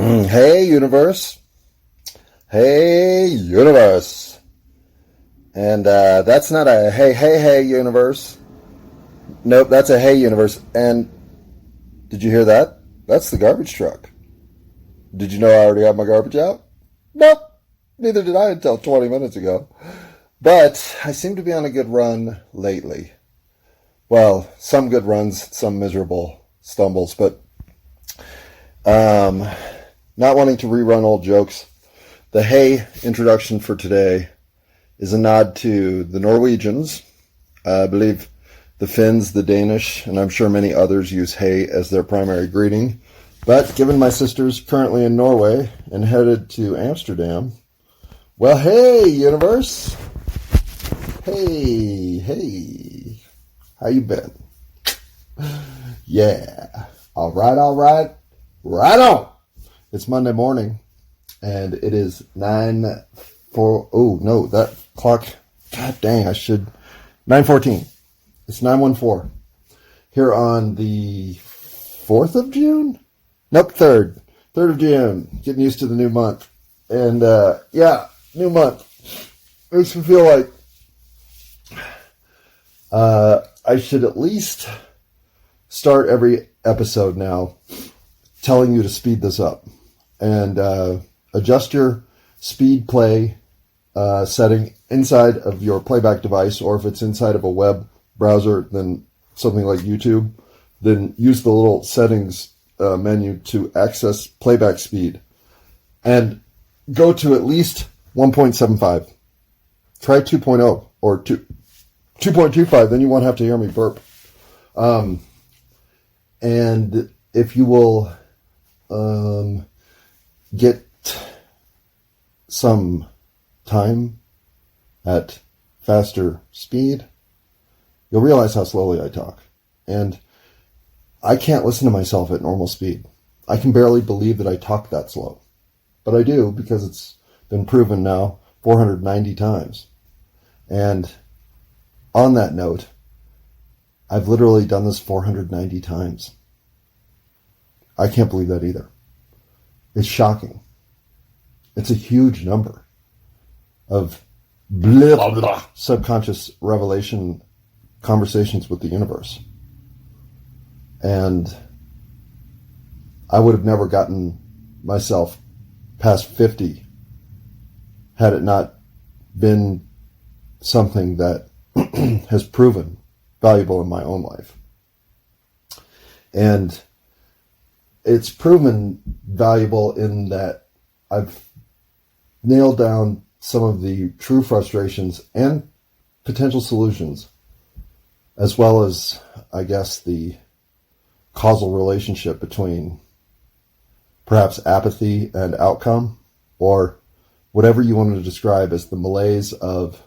Hey, universe. Hey, universe. And that's not a hey, universe. Nope, that's a hey, universe. And did you hear that? That's the garbage truck. Did you know I already have my garbage out? Nope. Neither did I until 20 minutes ago. But I seem to be on a good run lately. Well, some good runs, some miserable stumbles, but not wanting to rerun old jokes. The hey introduction for today is a nod to the Norwegians. I believe the Finns, the Danish, and I'm sure many others use hey as their primary greeting. But given my sister's currently in Norway and headed to Amsterdam, well, hey, universe. Hey. How you been? Yeah. All right. Right on. It's Monday morning, and it is 9:04. Oh, no, that clock. God dang, 9:14. It's 9:14. Here on the 4th of June? Nope, 3rd. 3rd of June. Getting used to the new month. And, yeah, new month. Makes me feel like I should at least start every episode now telling you to speed this up and adjust your speed play setting inside of your playback device, or if it's inside of a web browser, then something like YouTube, then use the little settings menu to access playback speed and go to at least 1.75. Try 2.0 or 2.25, then you won't have to hear me burp. And if you will get some time at faster speed, you'll realize how slowly I talk. And I can't listen to myself at normal speed. I can barely believe that I talk that slow. But I do, because it's been proven now 490 times. And on that note, I've literally done this 490 times. I can't believe that either. It's shocking. It's a huge number of blah, subconscious revelation conversations with the universe. And I would have never gotten myself past 50 had it not been something that has proven valuable in my own life. And it's proven valuable in that I've nailed down some of the true frustrations and potential solutions, as well as, I guess, the causal relationship between perhaps apathy and outcome, or whatever you want to describe as the malaise of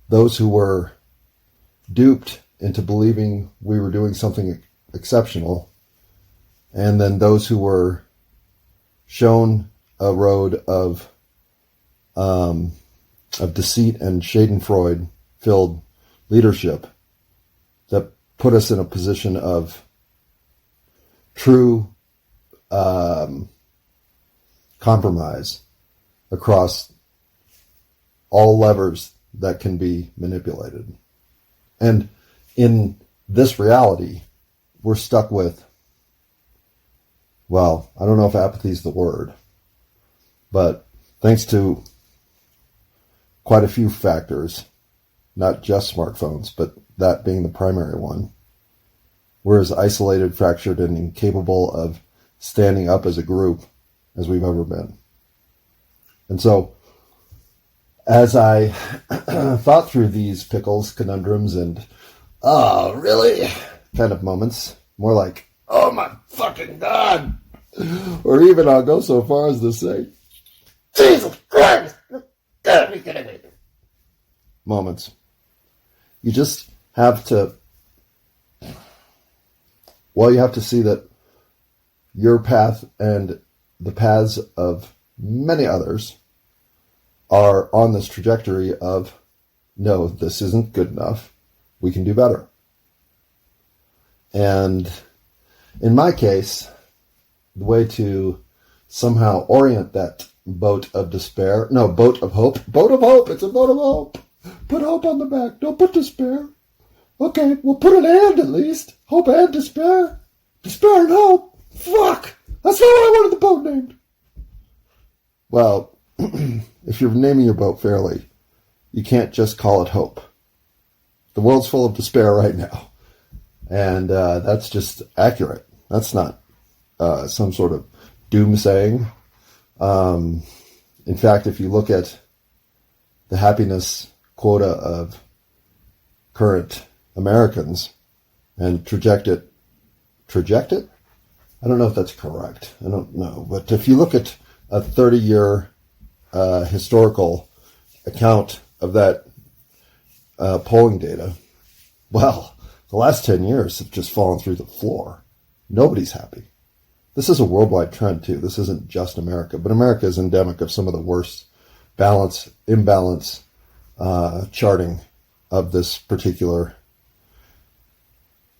those who were duped into believing we were doing something exceptional, and then those who were shown a road of deceit and Schadenfreude-filled leadership that put us in a position of true compromise across all levers that can be manipulated. And in this reality, we're stuck with, well, I don't know if apathy is the word, but thanks to quite a few factors, not just smartphones, but that being the primary one, we're as isolated, fractured, and incapable of standing up as a group as we've ever been. And so, as I thought through these pickles, conundrums, and oh, really kind of moments, more like, oh my fucking God, or even I'll go so far as to say, Jesus Christ, you gotta be kidding me. Moments. You just have to, well, you have to see that your path and the paths of many others are on this trajectory of, no, this isn't good enough. We can do better. And in my case, the way to somehow orient that boat of despair. No, boat of hope. Boat of hope. It's a boat of hope. Put hope on the back. Don't put despair. Okay, we'll put an and at least. Hope and despair. Despair and hope. Fuck. That's not what I wanted the boat named. Well, if you're naming your boat fairly, you can't just call it hope. The world's full of despair right now. And that's just accurate. That's not some sort of doomsaying. In fact, if you look at the happiness quota of current Americans and project it? I don't know if that's correct. I don't know. But if you look at a 30-year historical account of that polling data, well, the last 10 years have just fallen through the floor. Nobody's happy. This is a worldwide trend, too. This isn't just America. But America is endemic of some of the worst imbalance charting of this particular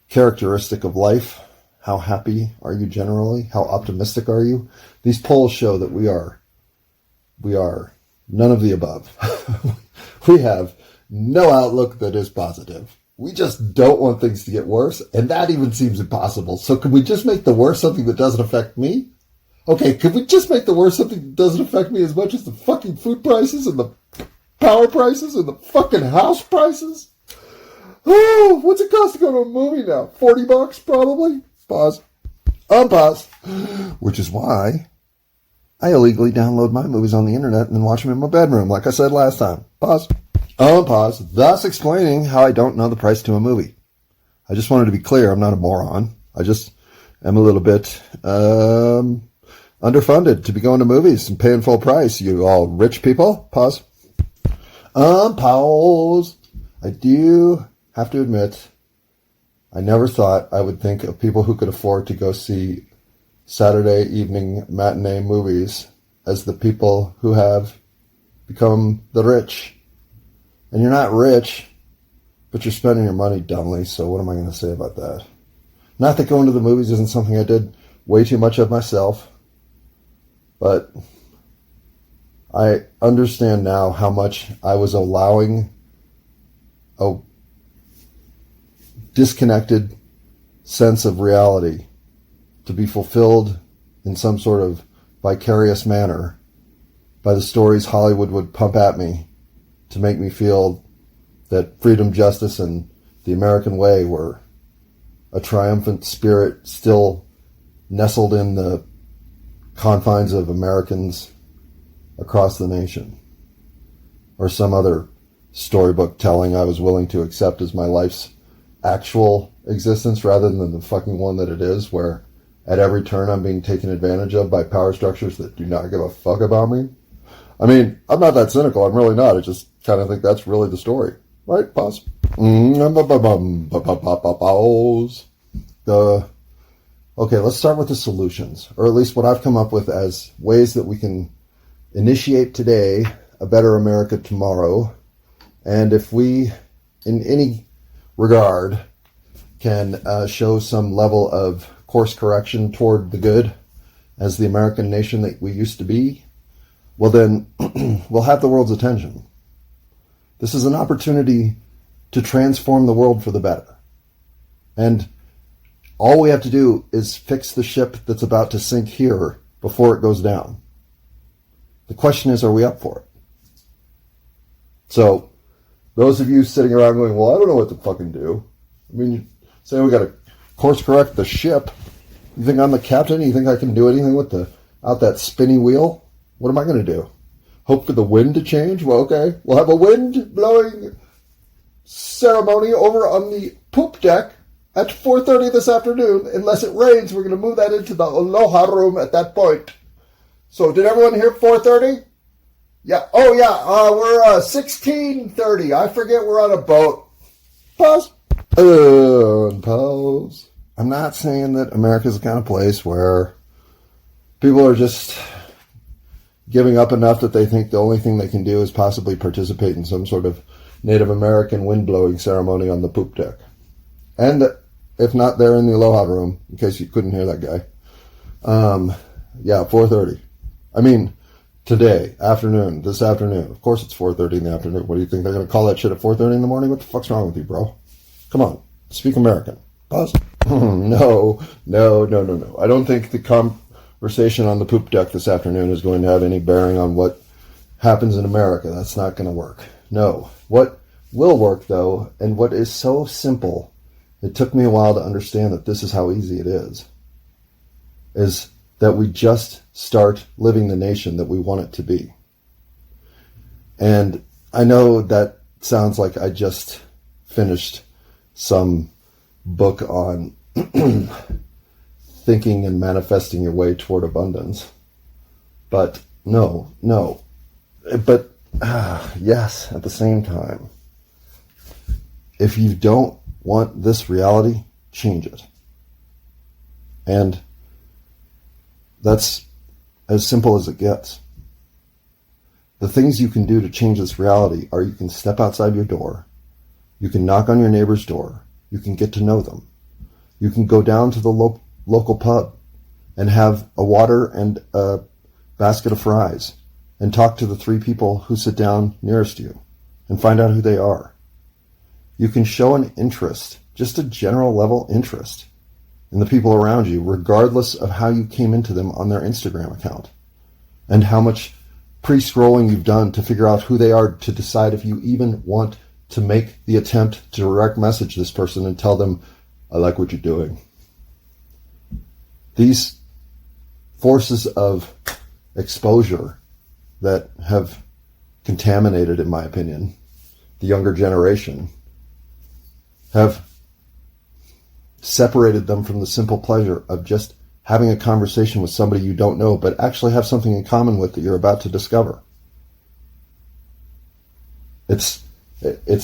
characteristic of life. How happy are you generally? How optimistic are you? These polls show that we are none of the above. We have no outlook that is positive. We just don't want things to get worse, and that even seems impossible. So can we just make the worst something that doesn't affect me? Okay, could we just make the worst something that doesn't affect me as much as the fucking food prices and the power prices and the fucking house prices? Oh, what's it cost to go to a movie now? $40 probably? Pause. Unpause. Which is why I illegally download my movies on the internet and then watch them in my bedroom, like I said last time. Pause. Unpause. Thus explaining how I don't know the price to a movie. I just wanted to be clear, I'm not a moron. I just am a little bit underfunded to be going to movies and paying full price. You all rich people. Pause. Pause. I do have to admit, I never thought I would think of people who could afford to go see Saturday evening matinee movies as the people who have become the rich. And you're not rich, but you're spending your money dumbly, so what am I going to say about that? Not that going to the movies isn't something I did way too much of myself, but I understand now how much I was allowing a disconnected sense of reality to be fulfilled in some sort of vicarious manner by the stories Hollywood would pump at me to make me feel that freedom, justice, and the American way were a triumphant spirit still nestled in the confines of Americans across the nation, or some other storybook telling I was willing to accept as my life's actual existence rather than the fucking one that it is, where at every turn I'm being taken advantage of by power structures that do not give a fuck about me. I mean, I'm not that cynical. I'm really not. I just kind of think that's really the story. Right? Pause. Okay, let's start with the solutions, or at least what I've come up with as ways that we can initiate today a better America tomorrow. And if we, in any regard, can show some level of course correction toward the good as the American nation that we used to be, well then, we'll have the world's attention. This is an opportunity to transform the world for the better. And all we have to do is fix the ship that's about to sink here before it goes down. The question is, are we up for it? So, those of you sitting around going, well, I don't know what to fucking do. I mean, you say we got to course correct the ship. You think I'm the captain? You think I can do anything with out that spinny wheel? What am I going to do? Hope for the wind to change? Well, okay. We'll have a wind blowing ceremony over on the poop deck at 4:30 this afternoon. Unless it rains, we're going to move that into the Aloha room at that point. So, did everyone hear 4:30? Yeah. Oh, yeah. We're 16:30. I forget we're on a boat. Pause. Pause. I'm not saying that America's the kind of place where people are just giving up enough that they think the only thing they can do is possibly participate in some sort of Native American wind-blowing ceremony on the poop deck. And if not, they're in the Aloha room, in case you couldn't hear that guy. Yeah, 4:30. I mean, today, this afternoon. Of course it's 4:30 in the afternoon. What do you think? They're going to call that shit at 4:30 in the morning? What the fuck's wrong with you, bro? Come on. Speak American. Pause. No. I don't think the conversation on the poop deck this afternoon is going to have any bearing on what happens in America. That's not going to work. No. What will work, though, and what is so simple, it took me a while to understand that this is how easy it is that we just start living the nation that we want it to be. And I know that sounds like I just finished some book on thinking and manifesting your way toward abundance. But no. But yes, at the same time, if you don't want this reality, change it. And that's as simple as it gets. The things you can do to change this reality are you can step outside your door, you can knock on your neighbor's door, you can get to know them, you can go down to the local pub and have a water and a basket of fries and talk to the 3 people who sit down nearest you and find out who they are. You can show an interest, just a general level interest, in the people around you, regardless of how you came into them on their Instagram account and how much pre-scrolling you've done to figure out who they are, to decide if you even want to make the attempt to direct message this person and tell them, I like what you're doing. These forces of exposure that have contaminated, in my opinion, the younger generation have separated them from the simple pleasure of just having a conversation with somebody you don't know, but actually have something in common with that you're about to discover. It's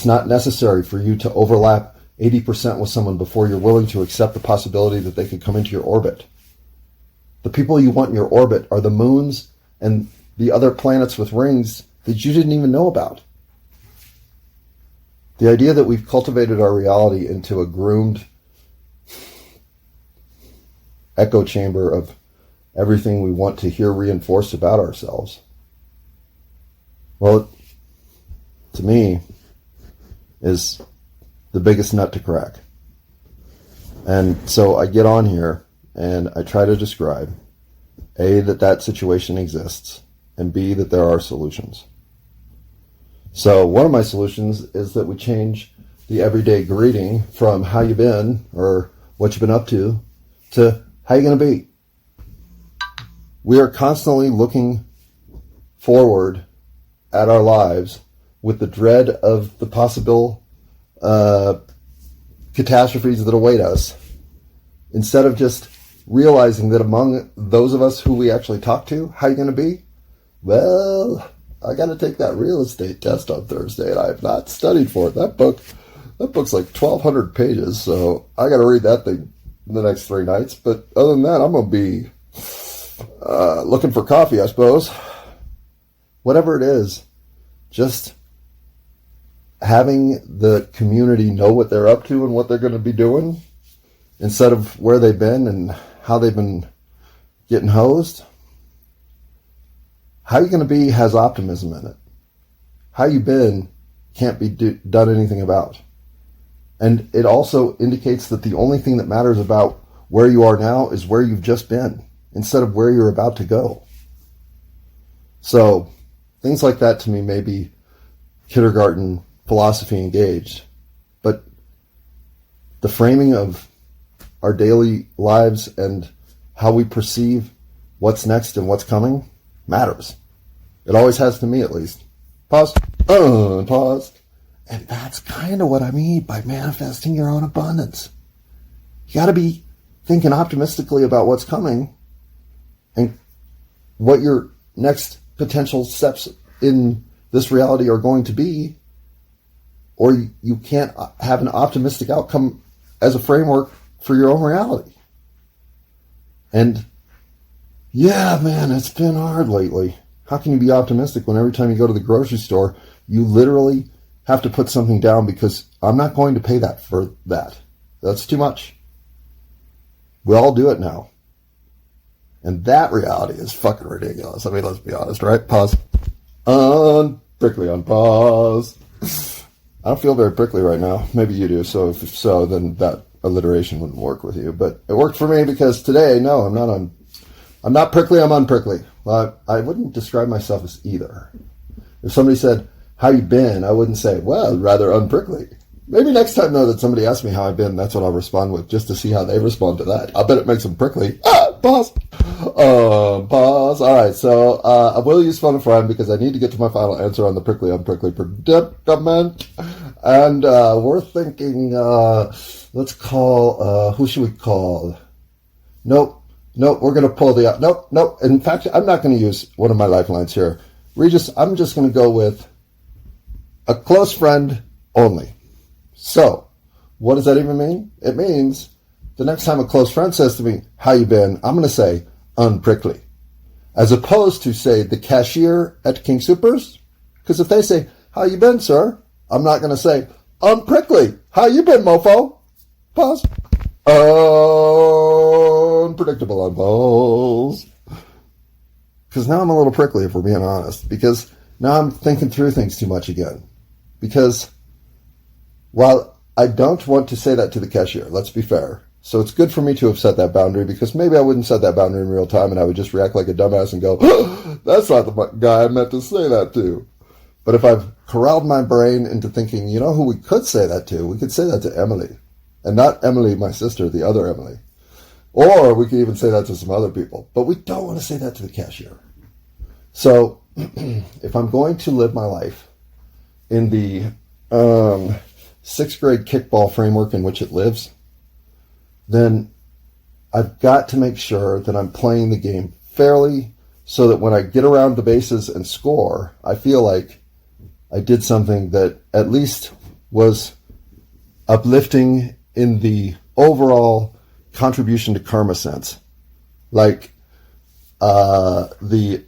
not necessary for you to overlap 80% with someone before you're willing to accept the possibility that they could come into your orbit. The people you want in your orbit are the moons and the other planets with rings that you didn't even know about. The idea that we've cultivated our reality into a groomed echo chamber of everything we want to hear reinforced about ourselves, well, to me, is the biggest nut to crack. And so I get on here and I try to describe, A, that situation exists, and B, that there are solutions. So one of my solutions is that we change the everyday greeting from how you been or what you've been up to how you going to be. We are constantly looking forward at our lives with the dread of the possible catastrophes that await us, instead of just realizing that among those of us who we actually talk to, how you going to be? Well, I got to take that real estate test on Thursday, and I have not studied for it. That book's like 1,200 pages, so I got to read that thing the next 3 nights. But other than that, I'm going to be looking for coffee, I suppose. Whatever it is, just having the community know what they're up to and what they're going to be doing, instead of where they've been and how they've been getting hosed. How you going to be has optimism in it. How you been can't be done anything about. And it also indicates that the only thing that matters about where you are now is where you've just been, instead of where you're about to go. So things like that to me may be kindergarten philosophy engaged, but the framing of our daily lives and how we perceive what's next and what's coming matters. It always has to me, at least. Pause. Pause. And that's kind of what I mean by manifesting your own abundance. You got to be thinking optimistically about what's coming and what your next potential steps in this reality are going to be, or you can't have an optimistic outcome as a framework for your own reality. And yeah, man, it's been hard lately. How can you be optimistic when every time you go to the grocery store, you literally have to put something down because I'm not going to pay that for that. That's too much. We all do it now. And that reality is fucking ridiculous. I mean, let's be honest, right? Pause. Prickly on pause. I don't feel very prickly right now. Maybe you do. So if so, then that alliteration wouldn't work with you. But it worked for me because today, no, I'm not prickly, I'm unprickly. Well, I wouldn't describe myself as either. If somebody said, how you been? I wouldn't say, well, rather unprickly. Maybe next time, though, that somebody asks me how I've been, that's what I'll respond with, just to see how they respond to that. I'll bet it makes them prickly. Pause. Pause. All right, so I will use fun and friend because I need to get to my final answer on the prickly, unprickly predicament. And we're thinking, let's call, who should we call? Nope, we're going to pull the, nope. In fact, I'm not going to use one of my lifelines here. Regis, I'm just going to go with a close friend only. So, what does that even mean? It means the next time a close friend says to me, how you been? I'm going to say, unprickly. As opposed to, say, the cashier at King Soopers. Because if they say, how you been, sir? I'm not going to say, unprickly. How you been, mofo? Pause. Unpredictable on balls. Because now I'm a little prickly, if we're being honest. Because now I'm thinking through things too much again. Because while I don't want to say that to the cashier, let's be fair. So it's good for me to have set that boundary because maybe I wouldn't set that boundary in real time and I would just react like a dumbass and go, oh, that's not the guy I meant to say that to. But if I've corralled my brain into thinking, you know who we could say that to? We could say that to Emily. And not Emily, my sister, the other Emily. Or we could even say that to some other people. But we don't want to say that to the cashier. So if I'm going to live my life in the 6th grade kickball framework in which it lives, then I've got to make sure that I'm playing the game fairly so that when I get around the bases and score, I feel like I did something that at least was uplifting in the overall contribution to karma sense. Like the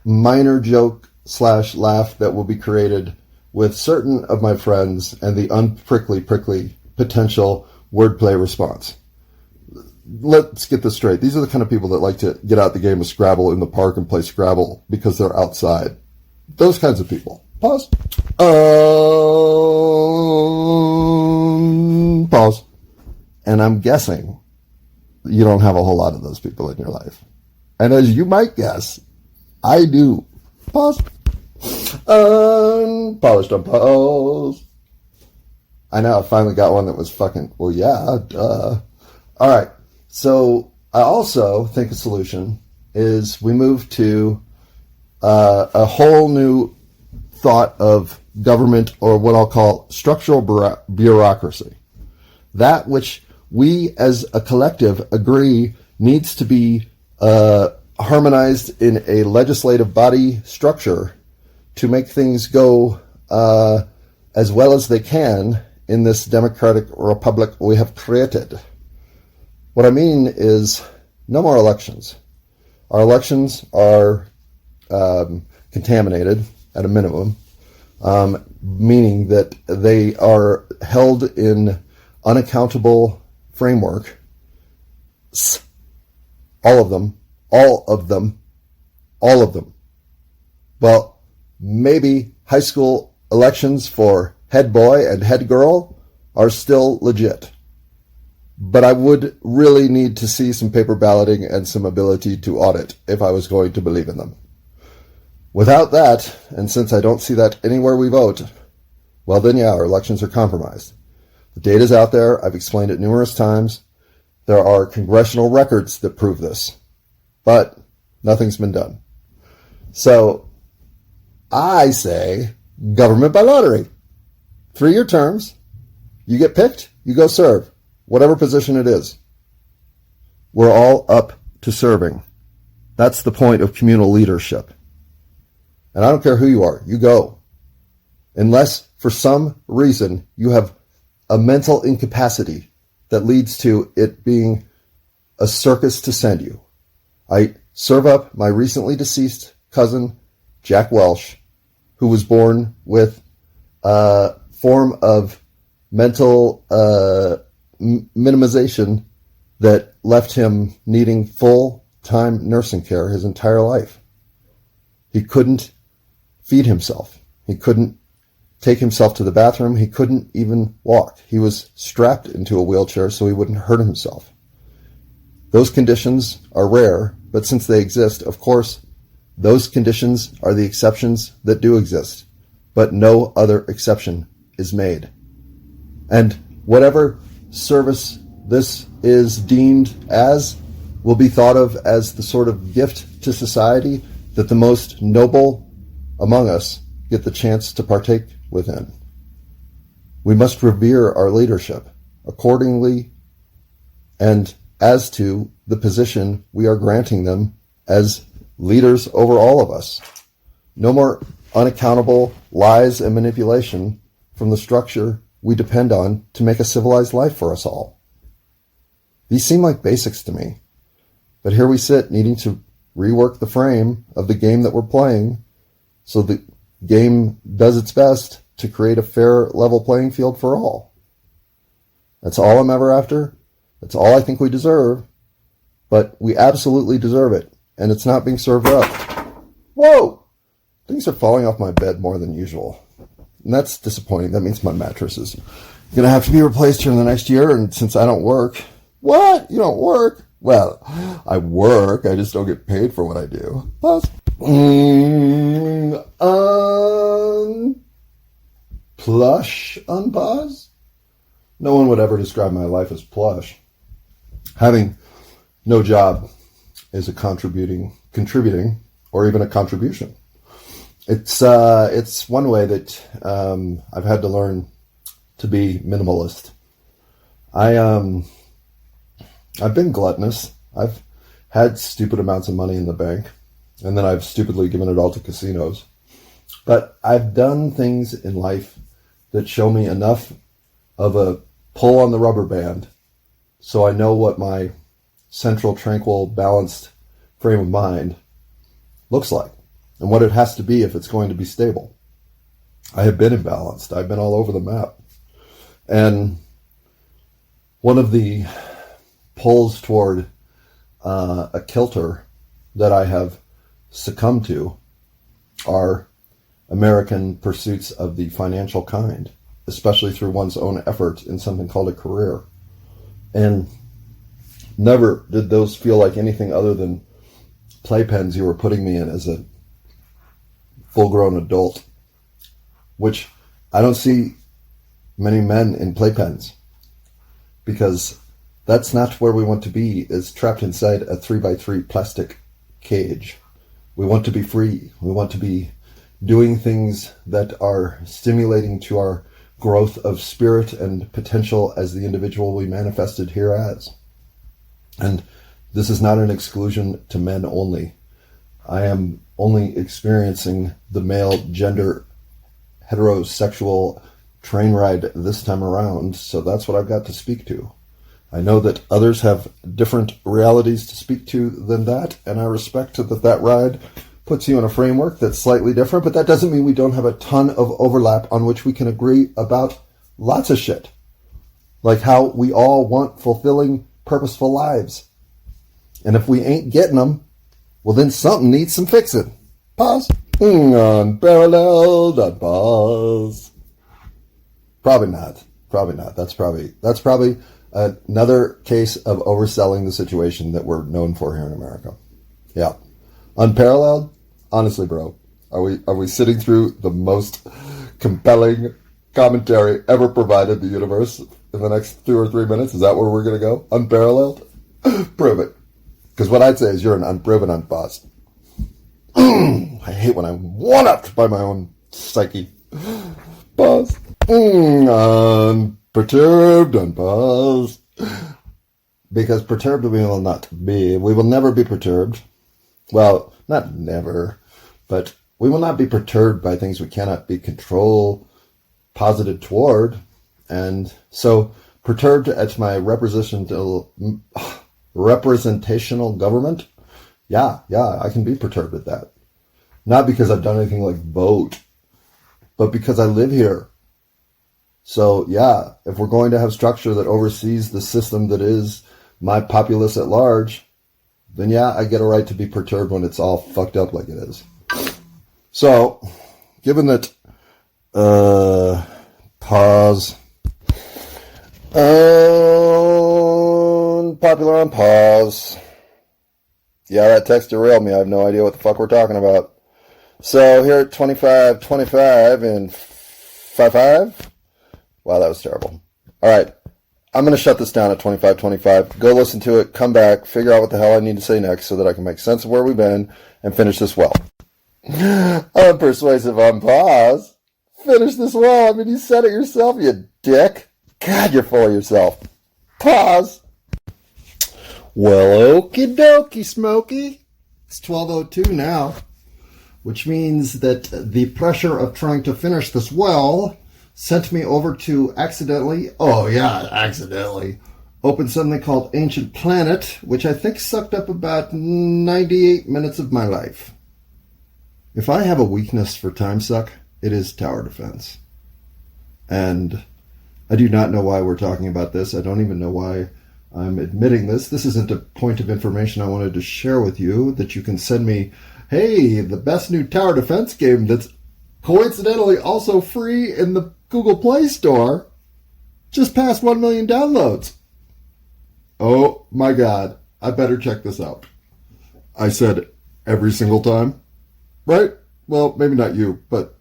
minor joke / laugh that will be created with certain of my friends and the prickly potential wordplay response. Let's get this straight. These are the kind of people that like to get out the game of Scrabble in the park and play Scrabble because they're outside. Those kinds of people. Pause. Pause. And I'm guessing you don't have a whole lot of those people in your life. And as you might guess, I do. Pause. Unpolished on pause. I know, I finally got one that was fucking, well, yeah, duh. All right. So I also think a solution is we move to a whole new thought of government, or what I'll call structural bureaucracy. That which we as a collective agree needs to be harmonized in a legislative body structure to make things go as well as they can in this democratic republic we have created. What I mean is no more elections. Our elections are contaminated at a minimum, meaning that they are held in unaccountable framework. All of them. Well, maybe high school elections for head boy and head girl are still legit. But I would really need to see some paper balloting and some ability to audit if I was going to believe in them. Without that, and since I don't see that anywhere we vote, well then yeah, our elections are compromised. The data's out there. I've explained it numerous times. There are congressional records that prove this. But nothing's been done. So I say government by lottery. 3-year terms. You get picked, you go serve. Whatever position it is. We're all up to serving. That's the point of communal leadership. And I don't care who you are, you go. Unless, for some reason, you have a mental incapacity that leads to it being a circus to send you. I serve up my recently deceased cousin, Jack Welsh, who was born with a form of mental minimization that left him needing full time nursing care his entire life. He couldn't feed himself. He couldn't take himself to the bathroom. He couldn't even walk. He was strapped into a wheelchair so he wouldn't hurt himself. Those conditions are rare, but since they exist, of course, those conditions are the exceptions that do exist, but no other exception is made. And whatever service this is deemed as will be thought of as the sort of gift to society that the most noble among us get the chance to partake within. We must revere our leadership accordingly and as to the position we are granting them as leaders over all of us. No more unaccountable lies and manipulation from the structure we depend on to make a civilized life for us all. These seem like basics to me, but here we sit needing to rework the frame of the game that we're playing so the game does its best to create a fair, level playing field for all. That's all I'm ever after. That's all I think we deserve, but we absolutely deserve it, and it's not being served up. Whoa! Things are falling off my bed more than usual, and that's disappointing. That means my mattress is going to have to be replaced here in the next year, and since I don't work... What? You don't work? Well, I work, I just don't get paid for what I do. Plush unpause? No one would ever describe my life as plush. Having no job is a contributing, or even a contribution. It's one way that I've had to learn to be minimalist. I've been gluttonous. I've had stupid amounts of money in the bank, and then I've stupidly given it all to casinos. But I've done things in life that show me enough of a pull on the rubber band so I know what my central, tranquil, balanced frame of mind looks like and what it has to be if it's going to be stable. I have been imbalanced. I've been all over the map. And one of the pulls toward a kilter that I have succumbed to are American pursuits of the financial kind, especially through one's own effort in something called a career. And never did those feel like anything other than playpens you were putting me in as a full-grown adult, which I don't see many men in playpens, because that's not where we want to be, is trapped inside a 3x3 plastic cage. We want to be free. We want to be doing things that are stimulating to our growth of spirit and potential as the individual we manifested here as. And this is not an exclusion to men only. I am only experiencing the male gender heterosexual train ride this time around, so that's what I've got to speak to. I know that others have different realities to speak to than that, and I respect that ride puts you in a framework that's slightly different, but that doesn't mean we don't have a ton of overlap on which we can agree about lots of shit. Like how we all want fulfilling, purposeful lives. And if we ain't getting them, well then something needs some fixing. Pause. Unparalleled, unpause. Probably not. That's probably another case of overselling the situation that we're known for here in America. Yeah. Unparalleled? Honestly, bro, are we sitting through the most compelling commentary ever provided the universe in the next 2 or 3 minutes? Is that where we're going to go? Unparalleled? Prove it. Because what I'd say is you're an unproven unboss. I hate when I'm one-upped by my own psyche. Boss. Unperturbed, unpause. Because perturbed we will not be. We will never be perturbed. Well, not never, but we will not be perturbed by things we cannot be control posited toward. And so perturbed at my representational government, yeah, I can be perturbed at that. Not because I've done anything like vote, but because I live here. So yeah, if we're going to have structure that oversees the system that is my populace at large, then yeah, I get a right to be perturbed when it's all fucked up like it is. So, given that, pause, popular on pause. Yeah, that text derailed me. I have no idea what the fuck we're talking about. So here at 25:25 and 55. Wow, that was terrible. All right, I'm going to shut this down at 25:25. Go listen to it, come back, figure out what the hell I need to say next so that I can make sense of where we've been and finish this well. Unpersuasive on pause. Finish this well. I mean, you said it yourself, you dick. God, you're full of yourself. Pause. Well, okie dokie, Smokey. It's 12:02 now, which means that the pressure of trying to finish this well sent me over to accidentally open something called Ancient Planet, which I think sucked up about 98 minutes of my life. If I have a weakness for time suck, it is tower defense. And I do not know why we're talking about this. I don't even know why I'm admitting this. This isn't a point of information I wanted to share with you, that you can send me, hey, the best new tower defense game that's coincidentally also free in the Google Play Store just passed 1 million downloads. Oh my God, I better check this out. I said every single time, right? Well, maybe not you, but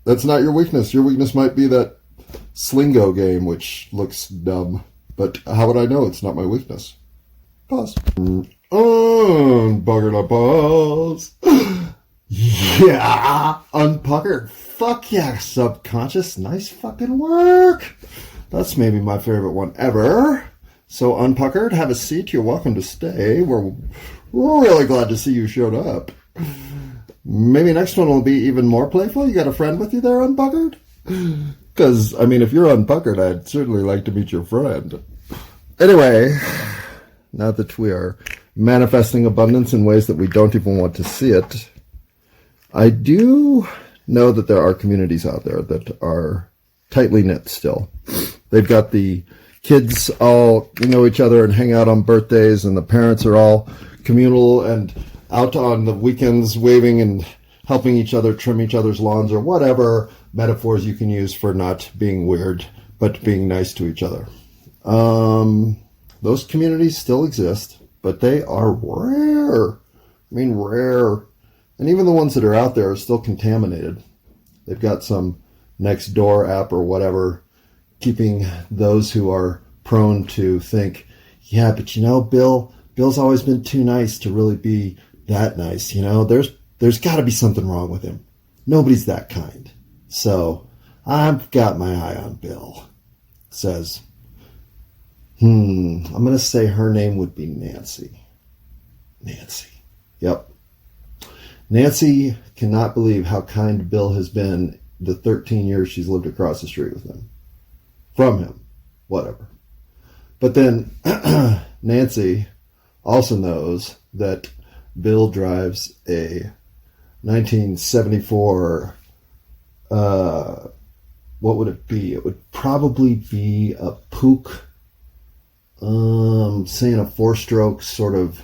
that's not your weakness. Your weakness might be that Slingo game, which looks dumb. But how would I know it's not my weakness? Pause. Unpuckered on pause. Yeah, unpuckered. Fuck yeah, subconscious. Nice fucking work. That's maybe my favorite one ever. So unpuckered, have a seat. You're welcome to stay. We're really glad to see you showed up. Maybe next one will be even more playful. You got a friend with you there, unpuckered? Because, I mean, if you're unpuckered, I'd certainly like to meet your friend. Anyway, now that we are manifesting abundance in ways that we don't even want to see it, I do know that there are communities out there that are tightly knit still. They've got the kids all know each other and hang out on birthdays, and the parents are all communal and out on the weekends waving and helping each other trim each other's lawns, or whatever metaphors you can use for not being weird but being nice to each other. Those communities still exist, but they are rare. I mean, rare. And even the ones that are out there are still contaminated. They've got some Nextdoor app or whatever keeping those who are prone to think, yeah, but you know, Bill's always been too nice to really be that nice. You know, there's got to be something wrong with him. Nobody's that kind. So I've got my eye on Bill. Says, I'm going to say her name would be Nancy. Nancy. Yep. Nancy cannot believe how kind Bill has been the 13 years she's lived across the street with him. From him. Whatever. But then Nancy also knows that Bill drives a 1974, what would it be? It would probably be a Puch, saying a four-stroke sort of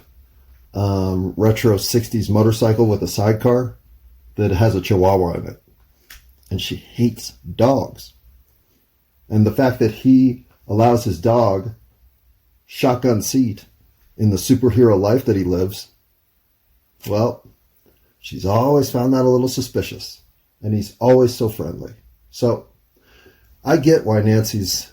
retro 60s motorcycle with a sidecar that has a Chihuahua in it. And she hates dogs. And the fact that he allows his dog shotgun seat in the superhero life that he lives, well, she's always found that a little suspicious. And he's always so friendly. So I get why Nancy's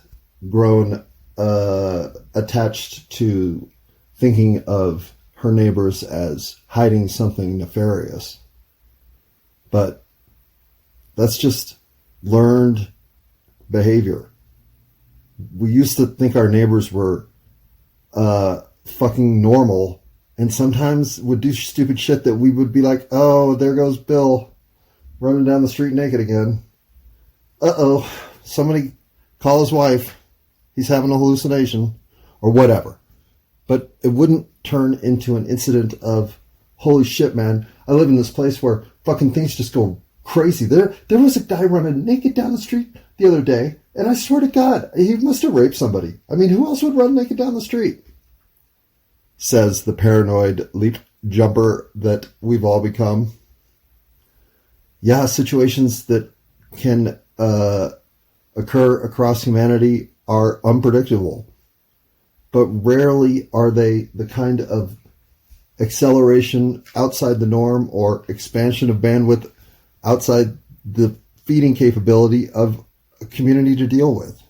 grown attached to thinking of her neighbors as hiding something nefarious. But that's just learned behavior. We used to think our neighbors were fucking normal, and sometimes would do stupid shit that we would be like, oh, there goes Bill running down the street naked again. Uh-oh, somebody call his wife. He's having a hallucination, or whatever. But it wouldn't turn into an incident of, holy shit, man, I live in this place where fucking things just go crazy. There was a guy running naked down the street the other day, and I swear to God, he must have raped somebody. I mean, who else would run naked down the street? says the paranoid leap jumper that we've all become. Yeah, situations that can occur across humanity are unpredictable, but rarely are they the kind of acceleration outside the norm or expansion of bandwidth outside the feeding capability of a community to deal with.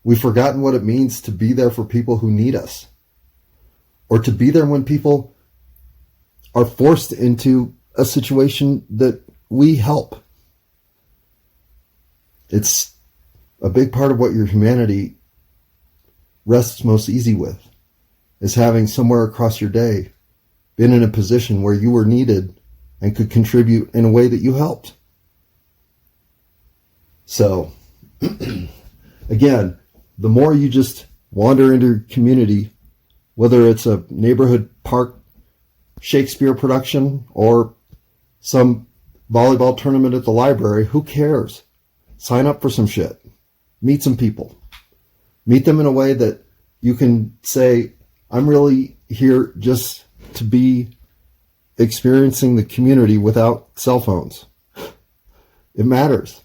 We've forgotten what it means to be there for people who need us, or to be there when people are forced into a situation that we help. It's a big part of what your humanity rests most easy with, is having somewhere across your day been in a position where you were needed and could contribute in a way that you helped. So, again, the more you just wander into your community, whether it's a neighborhood park Shakespeare production or some volleyball tournament at the library, who cares? Sign up for some shit. Meet some people. Meet them in a way that you can say, I'm really here just to be experiencing the community without cell phones. It matters.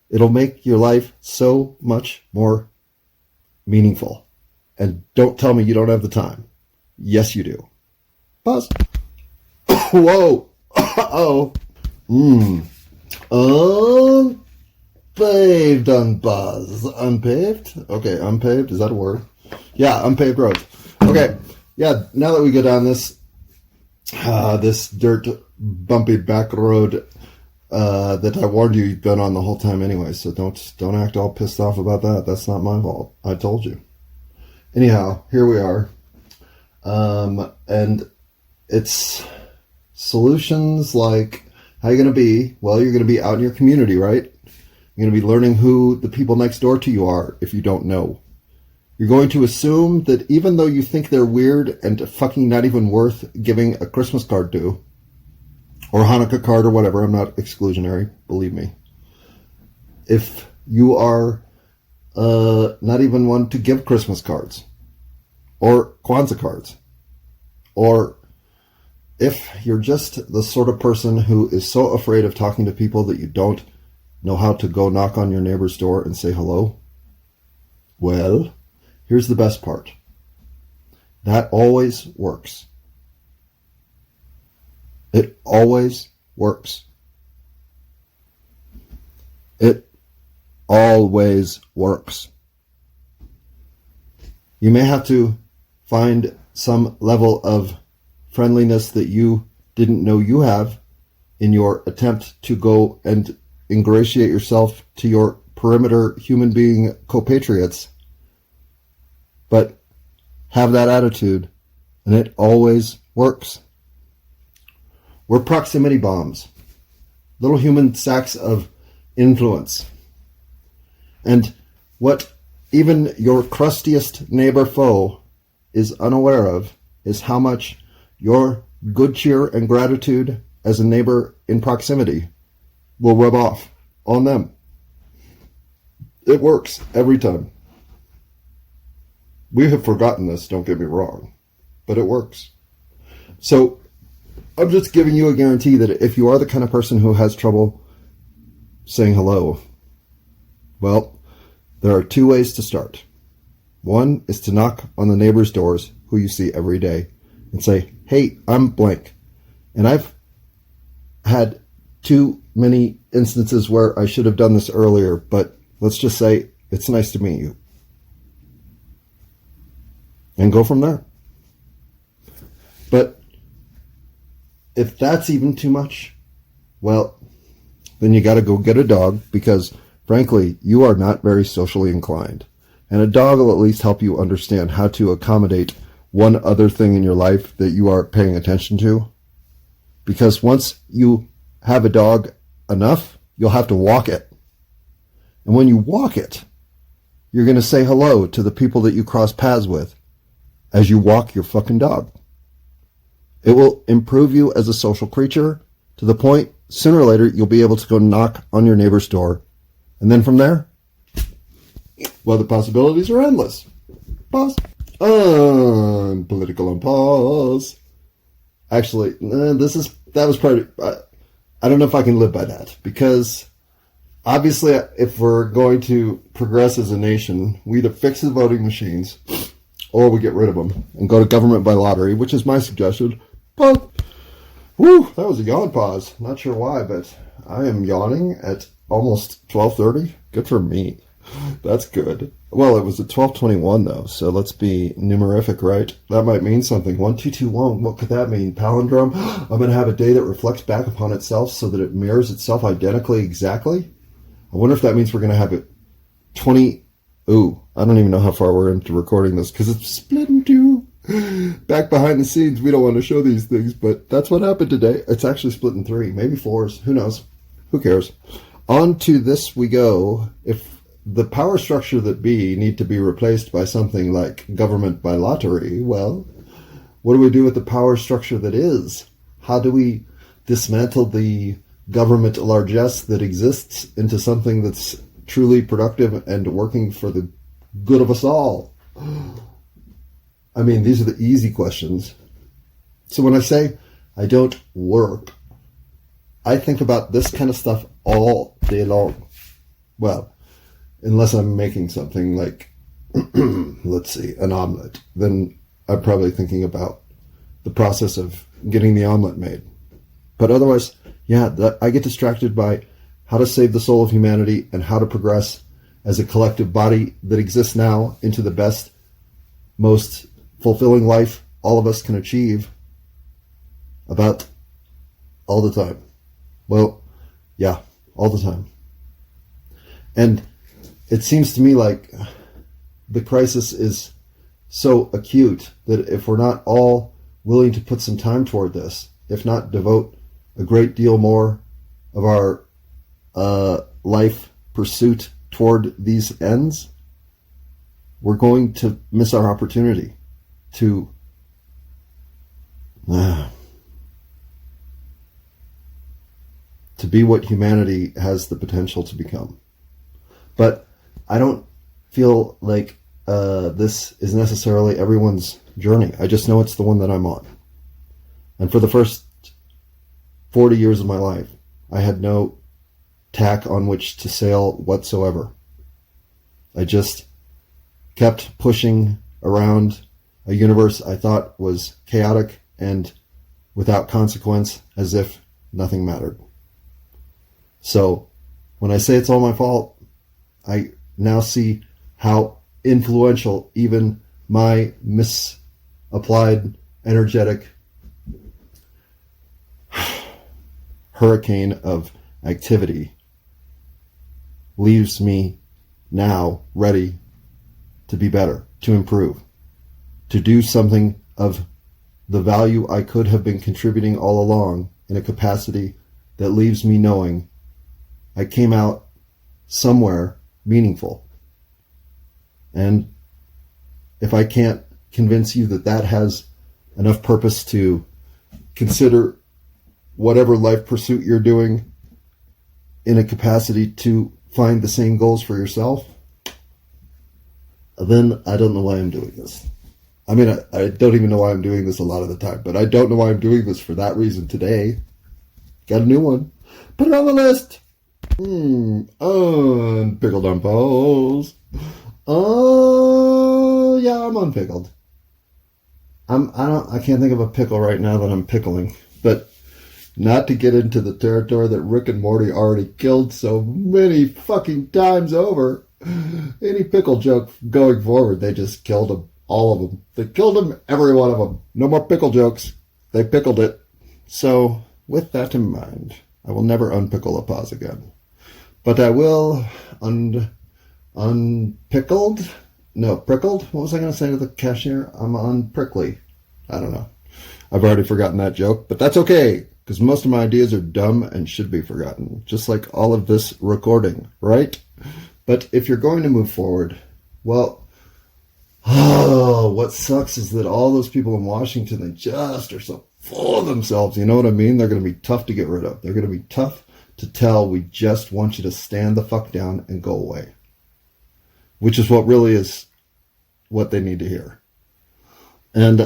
It'll make your life so much more meaningful. And don't tell me you don't have the time. Yes, you do. Pause. Whoa. Uh-oh. Unpaved unbuzz. Unpaved? Okay, unpaved. Is that a word? Yeah, unpaved roads. Okay. Yeah, now that we go down this dirt bumpy back road that I warned you you've been on the whole time anyway, so don't act all pissed off about that. That's not my fault. I told you. Anyhow, here we are. And it's solutions like, how are you going to be? Well, you're going to be out in your community, right? You're going to be learning who the people next door to you are if you don't know. You're going to assume that even though you think they're weird and fucking not even worth giving a Christmas card to, or Hanukkah card or whatever, I'm not exclusionary, believe me. If you are not even one to give Christmas cards, or Kwanzaa cards, or if you're just the sort of person who is so afraid of talking to people that you don't know how to go knock on your neighbor's door and say hello, well, here's the best part. That always works. It always works. It always works. You may have to find some level of friendliness that you didn't know you have in your attempt to go and ingratiate yourself to your perimeter human being compatriots. But have that attitude, and it always works. We're proximity bombs, little human sacks of influence. And what even your crustiest neighbor foe is unaware of is how much your good cheer and gratitude as a neighbor in proximity will rub off on them. It works every time. We have forgotten this, don't get me wrong, but it works. So I'm just giving you a guarantee that if you are the kind of person who has trouble saying hello, well, there are two ways to start. One is to knock on the neighbor's doors who you see every day and say, hey, I'm blank. And I've had too many instances where I should have done this earlier, but let's just say it's nice to meet you. And go from there. But if that's even too much, well, then you got to go get a dog because, frankly, you are not very socially inclined. And a dog will at least help you understand how to accommodate one other thing in your life that you are paying attention to. Because once you have a dog enough, you'll have to walk it. And when you walk it, you're going to say hello to the people that you cross paths with as you walk your fucking dog. It will improve you as a social creature to the point, sooner or later, you'll be able to go knock on your neighbor's door. And then from there, well, the possibilities are endless. Pause. on political on pause. Actually, that was probably, I don't know if I can live by that, because obviously if we're going to progress as a nation, we either fix the voting machines or we get rid of them and go to government by lottery, which is my suggestion. But, whew, that was a yawn pause. Not sure why, but I am yawning at almost 12:30. Good for me. That's good. Well, it was at 12:21 though, so let's be numerific, right? That might mean something. 1221. What could that mean? Palindrome. I'm going to have a day that reflects back upon itself so that it mirrors itself identically, exactly. I wonder if that means we're going to have it 20. Ooh, I don't even know how far we're into recording this because it's split in two. Back behind the scenes, we don't want to show these things, but that's what happened today. It's actually split in three, maybe fours. Who knows? Who cares? On to this we go. If the power structure that be need to be replaced by something like government by lottery, well, what do we do with the power structure that is? How do we dismantle the government largesse that exists into something that's truly productive and working for the good of us all? I mean, these are the easy questions. So when I say I don't work, I think about this kind of stuff all day long. Well, unless I'm making something like, let's see, an omelet, then I'm probably thinking about the process of getting the omelet made. But otherwise, yeah, I get distracted by how to save the soul of humanity and how to progress as a collective body that exists now into the best, most fulfilling life all of us can achieve about all the time. Well, yeah, all the time. And it seems to me like the crisis is so acute that if we're not all willing to put some time toward this, if not devote a great deal more of our life pursuit toward these ends, we're going to miss our opportunity to be what humanity has the potential to become. But I don't feel like this is necessarily everyone's journey. I just know it's the one that I'm on. And for the first 40 years of my life, I had no tack on which to sail whatsoever. I just kept pushing around a universe I thought was chaotic and without consequence, as if nothing mattered. So when I say it's all my fault, I now see how influential even my misapplied energetic hurricane of activity leaves me now ready to be better, to improve, to do something of the value I could have been contributing all along in a capacity that leaves me knowing I came out somewhere meaningful. And if I can't convince you that that has enough purpose to consider whatever life pursuit you're doing in a capacity to find the same goals for yourself, then I don't know why I'm doing this. I mean, I don't even know why I'm doing this a lot of the time, but I don't know why I'm doing this for that reason today. Got a new one. Put it on the list. Unpickled on balls. Oh, yeah, I'm unpickled. I can't think of a pickle right now that I'm pickling, but not to get into the territory that Rick and Morty already killed so many fucking times over. Any pickle joke going forward, they just killed them. All of them. They killed them, every one of them. No more pickle jokes. They pickled it. So, with that in mind, I will never unpickle a pause again. But I will unpickled? No, prickled? What was I going to say to the cashier? I'm unprickly. I don't know. I've already forgotten that joke, but that's okay, because most of my ideas are dumb and should be forgotten, just like all of this recording, right? But if you're going to move forward, well, what sucks is that all those people in Washington, they just are so full of themselves. You know what I mean? They're going to be tough to get rid of. They're going to be tough to tell, we just want you to stand the fuck down and go away. Which is what really is what they need to hear. And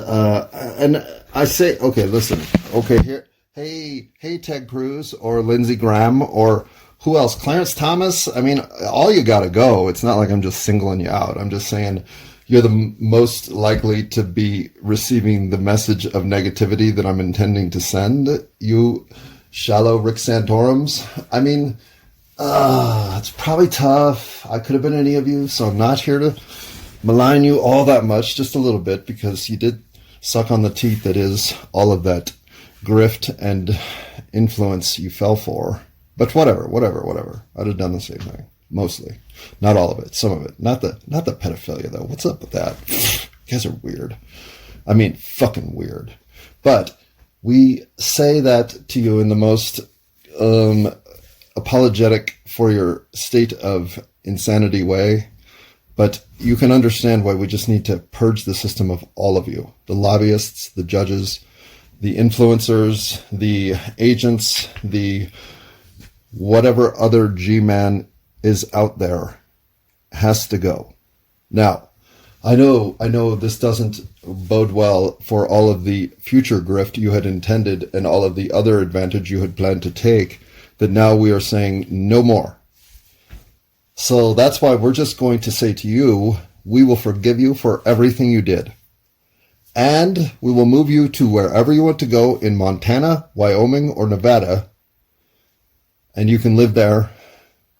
I say, okay, listen, okay, here, hey, Ted Cruz or Lindsey Graham or who else? Clarence Thomas. I mean, all you got to go. It's not like I'm just singling you out. I'm just saying you're the most likely to be receiving the message of negativity that I'm intending to send. You shallow Rick Santorums. I mean, it's probably tough. I could have been any of you, so I'm not here to malign you all that much, just a little bit, because you did suck on the teat that is all of that grift and influence you fell for. But whatever. I'd have done the same thing. Mostly. Not all of it. Some of it. Not the pedophilia, though. What's up with that? You guys are weird. I mean, fucking weird. But we say that to you in the most apologetic for your state of insanity way. But you can understand why we just need to purge the system of all of you. The lobbyists, the judges, the influencers, the agents, the whatever other G-man is out there has to go. Now, I know this doesn't bode well for all of the future grift you had intended and all of the other advantage you had planned to take, that now we are saying no more. So that's why we're just going to say to you, we will forgive you for everything you did. And we will move you to wherever you want to go in Montana, Wyoming, or Nevada. And you can live there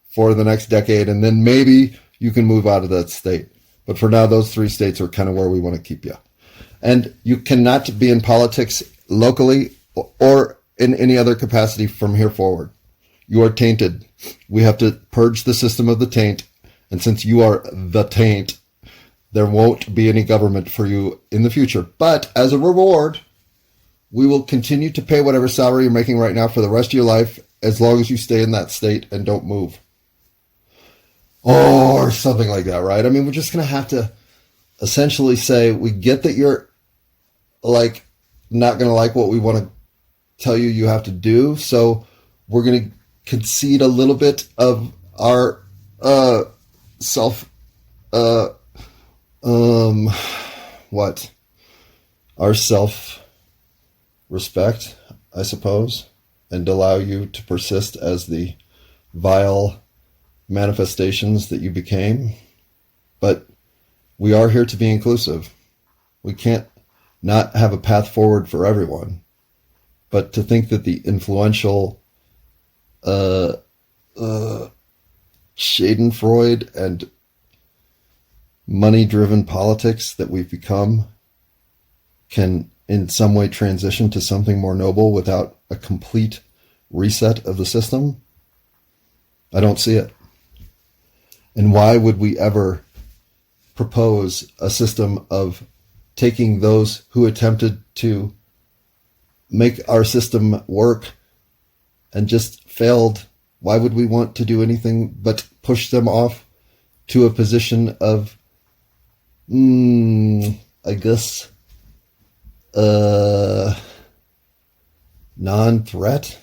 for the next decade, and then maybe you can move out of that state. But for now, those 3 states are kind of where we want to keep you. And you cannot be in politics locally or in any other capacity from here forward. You are tainted. We have to purge the system of the taint. And since you are the taint, there won't be any government for you in the future. But as a reward, we will continue to pay whatever salary you're making right now for the rest of your life, as long as you stay in that state and don't move. Or something like that, right? I mean, we're just going to have to essentially say, we get that you're like not going to like what we want to tell you have to do. So we're going to concede a little bit of our our self-respect, I suppose, and allow you to persist as the vile manifestations that you became. But we are here to be inclusive. We can't not have a path forward for everyone. But to think that the influential Schadenfreude and money-driven politics that we've become can in some way transition to something more noble without a complete reset of the system, I don't see it. And why would we ever propose a system of taking those who attempted to make our system work and just failed? Why would we want to do anything but push them off to a position of, I guess, non-threat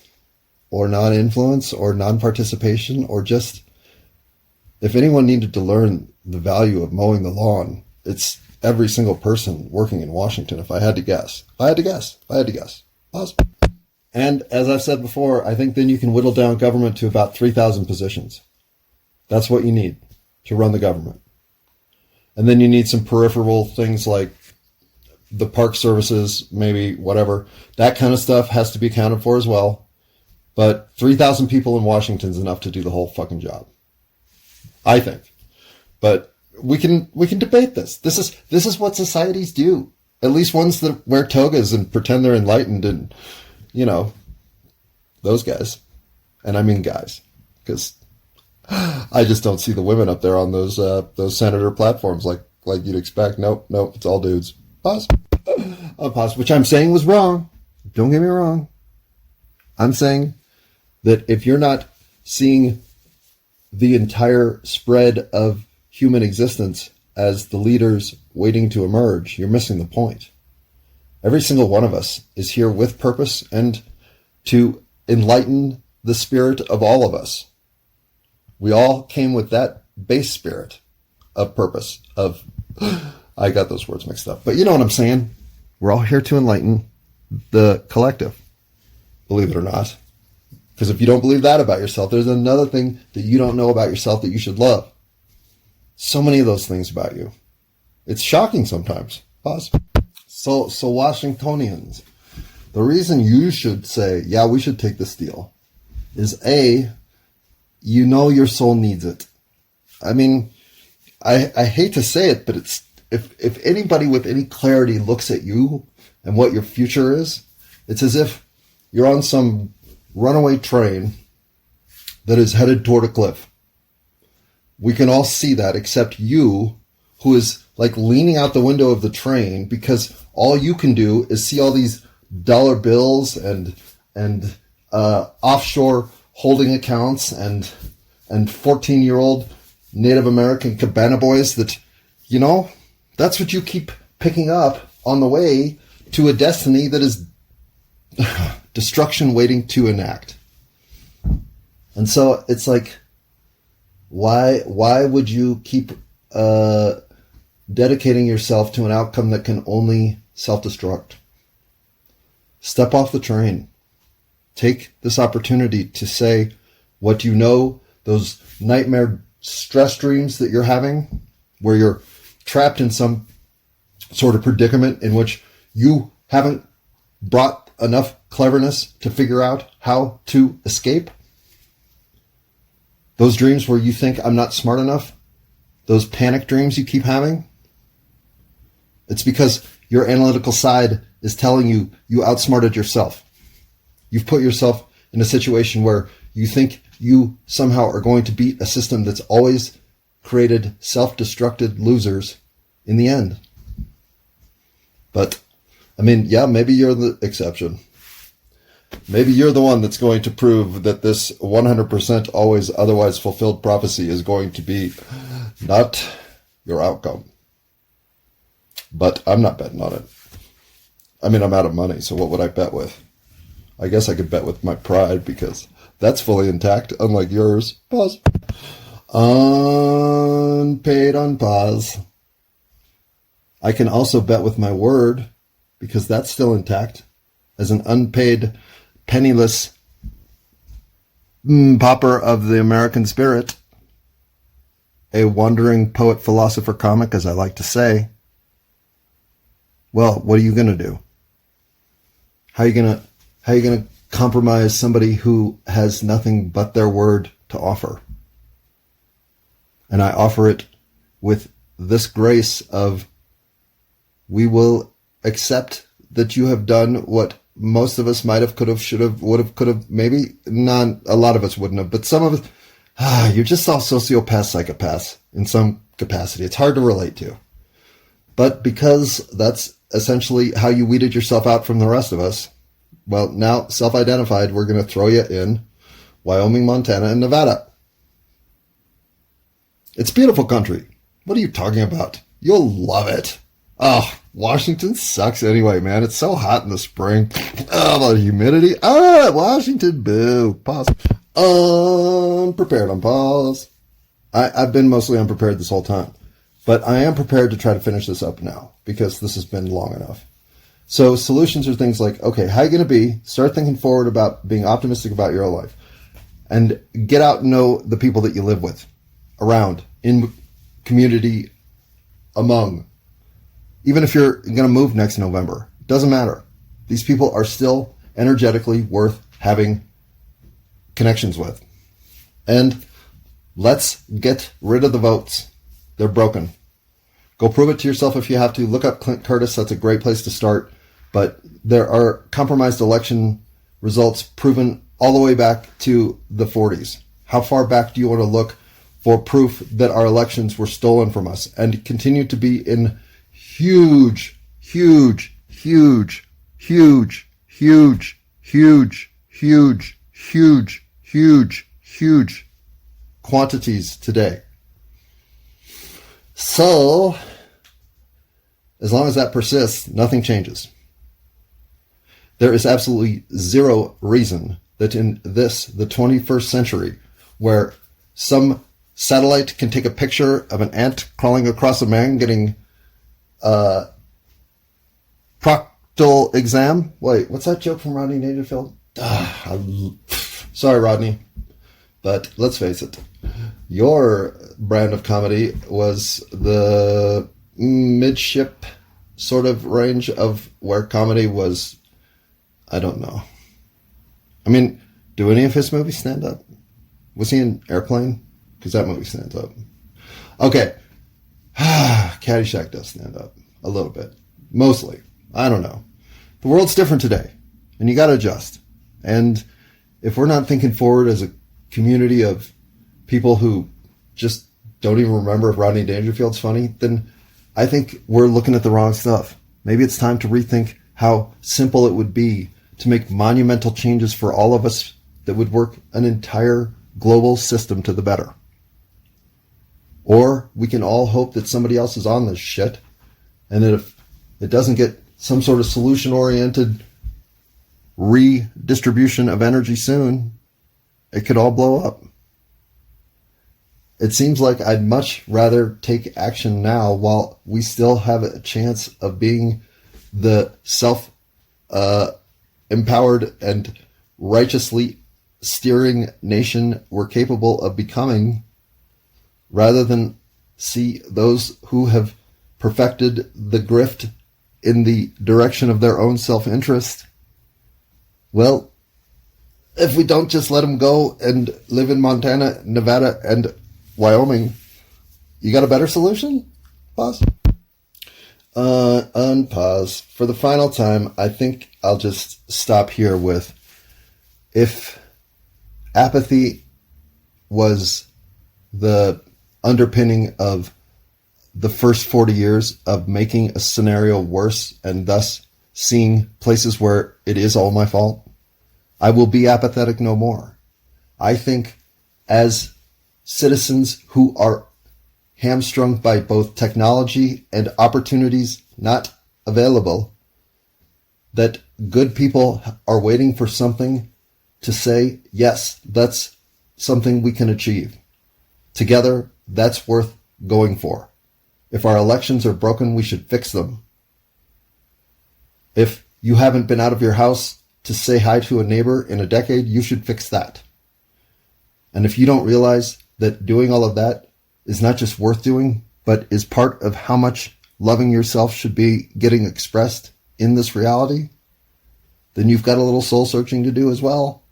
or non-influence or non-participation, or just, if anyone needed to learn the value of mowing the lawn, it's every single person working in Washington, if I had to guess. Awesome. And as I've said before, I think then you can whittle down government to about 3,000 positions. That's what you need to run the government. And then you need some peripheral things like the park services, maybe whatever. That kind of stuff has to be accounted for as well. But 3,000 people in Washington is enough to do the whole fucking job, I think. But we can debate this. This is what societies do. At least ones that wear togas and pretend they're enlightened, and those guys. And I mean guys, because I just don't see the women up there on those senator platforms like you'd expect. Nope, it's all dudes. Pause. Which I'm saying was wrong. Don't get me wrong. I'm saying that if you're not seeing the entire spread of human existence as the leaders waiting to emerge, you're missing the point. Every single one of us is here with purpose and to enlighten the spirit of all of us. We all came with that base spirit of purpose, of I got those words mixed up. But you know what I'm saying? We're all here to enlighten the collective. Believe it or not. Because if you don't believe that about yourself, there's another thing that you don't know about yourself that you should love. So many of those things about you. It's shocking sometimes. Pause. So Washingtonians, the reason you should say, yeah, we should take this deal is A, you know your soul needs it. I mean, I hate to say it, but it's if anybody with any clarity looks at you and what your future is, it's as if you're on some runaway train that is headed toward a cliff. We can all see that except you, who is like leaning out the window of the train because all you can do is see all these dollar bills and offshore holding accounts and 14-year-old Native American cabana boys that, you know, that's what you keep picking up on the way to a destiny that is destruction waiting to enact. And so it's like, why would you keep dedicating yourself to an outcome that can only self-destruct? Step off the train. Take this opportunity to say what you know, those nightmare stress dreams that you're having, where you're trapped in some sort of predicament in which you haven't brought enough cleverness to figure out how to escape. Those dreams where you think I'm not smart enough, those panic dreams you keep having, it's because your analytical side is telling you you outsmarted yourself. You've put yourself in a situation where you think you somehow are going to beat a system that's always created self-destructed losers in the end. But, I mean, yeah, maybe you're the exception. Maybe you're the one that's going to prove that this 100% always otherwise fulfilled prophecy is going to be not your outcome. But I'm not betting on it. I mean, I'm out of money, so what would I bet with? I guess I could bet with my pride because that's fully intact, unlike yours. Pause. Unpaid on pause. I can also bet with my word because that's still intact as an unpaid, penniless pauper of the American spirit. A wandering poet, philosopher, comic, as I like to say. Well, what are you going to do? How are you going to compromise somebody who has nothing but their word to offer? And I offer it with this grace of, we will accept that you have done what most of us might have, could have, should have, would have, could have, maybe not a lot of us wouldn't have, but some of us, you're just all sociopaths, psychopaths in some capacity. It's hard to relate to. But because that's essentially how you weeded yourself out from the rest of us, well, now self-identified, we're going to throw you in Wyoming, Montana, and Nevada. It's beautiful country. What are you talking about? You'll love it. Oh, Washington sucks anyway, man. It's so hot in the spring. Oh, the humidity. Washington, boo. Pause. Unprepared on pause. I've been mostly unprepared this whole time. But I am prepared to try to finish this up now because this has been long enough. So solutions are things like, okay, how are you going to be? Start thinking forward about being optimistic about your life. And get out and know the people that you live with, around, in community, among. Even if you're going to move next November, doesn't matter. These people are still energetically worth having connections with. And let's get rid of the votes. They're broken. Go prove it to yourself if you have to. Look up Clint Curtis. That's a great place to start. But there are compromised election results proven all the way back to the 40s. How far back do you want to look for proof that our elections were stolen from us and continue to be in huge, huge, huge, huge, huge, huge, huge, huge, huge, huge quantities today? So, as long as that persists, nothing changes. There is absolutely zero reason that in this, the 21st century, where some satellite can take a picture of an ant crawling across a man getting proctal exam. Wait, what's that joke from Rodney Dangerfield? Sorry, Rodney. But let's face it, your brand of comedy was the midship sort of range of where comedy was, I don't know. I mean, do any of his movies stand up? Was he in Airplane? Because that movie stands up. Okay. Caddyshack does stand up. A little bit. Mostly. I don't know. The world's different today. And you got to adjust. And if we're not thinking forward as a community of people who just don't even remember if Rodney Dangerfield's funny, then I think we're looking at the wrong stuff. Maybe it's time to rethink how simple it would be to make monumental changes for all of us that would work an entire global system to the better. Or we can all hope that somebody else is on this shit, and that if it doesn't get some sort of solution-oriented redistribution of energy soon, it could all blow up. It seems like I'd much rather take action now while we still have a chance of being the self-empowered and righteously steering nation we're capable of becoming, rather than see those who have perfected the grift in the direction of their own self-interest. Well, if we don't just let them go and live in Montana, Nevada, and Wyoming, you got a better solution? Pause. Unpause. For the final time, I think I'll just stop here with, if apathy was the underpinning of the first 40 years of making a scenario worse and thus seeing places where it is all my fault, I will be apathetic no more. I think as citizens who are hamstrung by both technology and opportunities not available, that good people are waiting for something to say, yes, that's something we can achieve. Together, that's worth going for. If our elections are broken, we should fix them. If you haven't been out of your house to say hi to a neighbor in a decade, you should fix that. And if you don't realize that doing all of that is not just worth doing, but is part of how much loving yourself should be getting expressed in this reality, then you've got a little soul searching to do as well.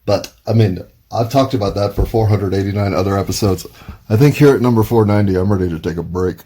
But, I mean, I've talked about that for 489 other episodes. I think here at number 490, I'm ready to take a break.